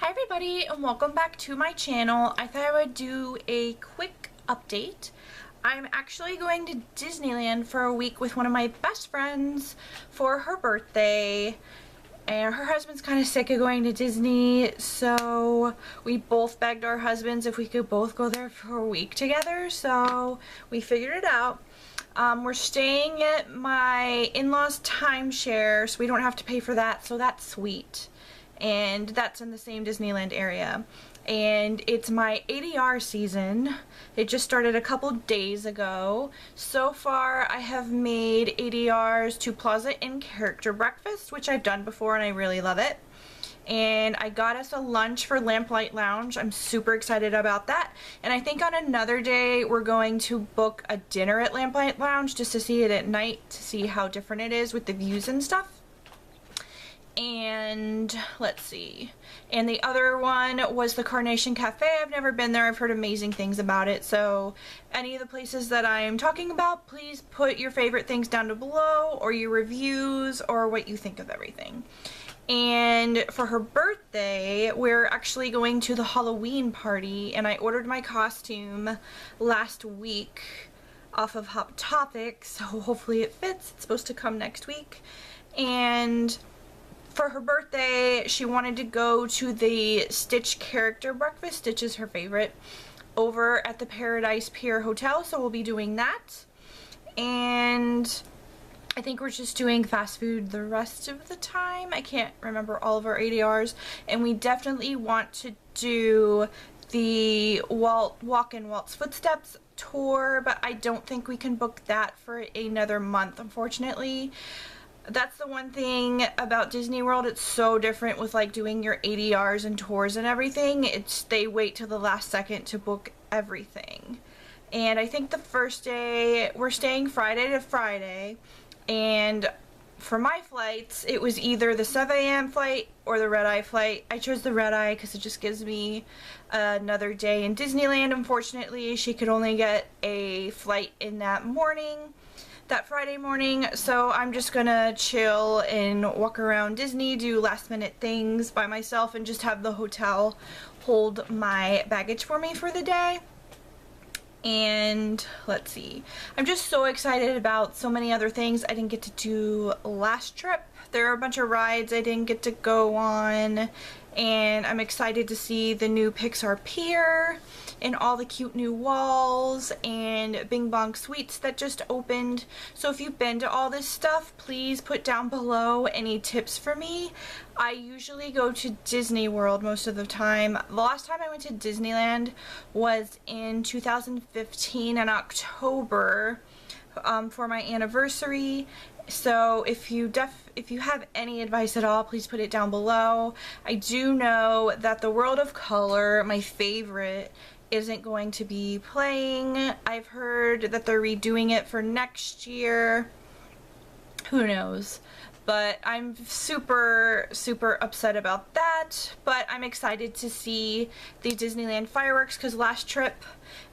Hi everybody and welcome back to my channel. I thought I would do a quick update. I'm actually going to Disneyland for a week with one of my best friends for her birthday. And her husband's kind of sick of going to Disney, so we both begged our husbands if we could both go there for a week together, so we figured it out. We're staying at my in-laws' timeshare, so we don't have to pay for that, so that's sweet. And that's in the same Disneyland area. And it's my ADR season. It just started a couple days ago. So far I have made ADRs to Plaza Inn character breakfast, which I've done before and I really love it. And I got us a lunch for Lamplight Lounge. I'm super excited about that. And I think on another day we're going to book a dinner at Lamplight Lounge just to see it at night, to see how different it is with the views and stuff. And let's see, and the other one was the Carnation Cafe. I've never been there. I've heard amazing things about it, so any of the places that I'm talking about, please put your favorite things down below, or your reviews, or what you think of everything. And for her birthday, we're actually going to the Halloween party, and I ordered my costume last week off of Hot Topic, so hopefully it fits. It's supposed to come next week. And for her birthday, she wanted to go to the Stitch character breakfast. Stitch is her favorite, over at the Paradise Pier Hotel, so we'll be doing that. And I think we're just doing fast food the rest of the time. I can't remember all of our ADRs. And we definitely want to do the Walk in Walt's Footsteps tour, but I don't think we can book that for another month, unfortunately. That's the one thing about Disney World. It's so different with like doing your ADRs and tours and everything. They wait till the last second to book everything. And I think the first day, we're staying Friday to Friday, and for my flights it was either the 7 a.m. flight or the red-eye flight. I chose the red-eye because it just gives me another day in Disneyland. Unfortunately, she could only get a flight in that Friday morning, so I'm just gonna chill and walk around Disney, do last minute things by myself, and just have the hotel hold my baggage for me for the day. And let's see, I'm just so excited about so many other things I didn't get to do last trip. There are a bunch of rides I didn't get to go on, and I'm excited to see the new Pixar Pier and all the cute new walls and Bing Bong Suites that just opened. So if you've been to all this stuff, please put down below any tips for me. I usually go to Disney World most of the time. The last time I went to Disneyland was in 2015 in October for my anniversary. So if you have any advice at all, please put it down below. I do know that the World of Color, my favorite, isn't going to be playing. I've heard that they're redoing it for next year. Who knows? But I'm super upset about that. But I'm excited to see the Disneyland fireworks, because last trip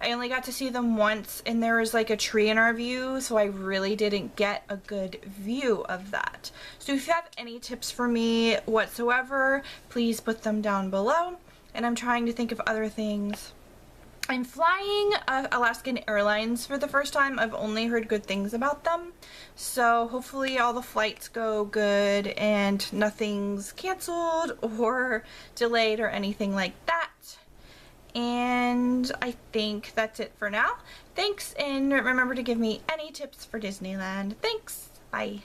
I only got to see them once and there was like a tree in our view, so I really didn't get a good view of that. So if you have any tips for me whatsoever, please put them down below. And I'm trying to think of other things. I'm flying Alaskan Airlines for the first time. I've only heard good things about them, so hopefully all the flights go good and nothing's canceled or delayed or anything like that. And I think that's it for now. Thanks, and remember to give me any tips for Disneyland. Thanks. Bye.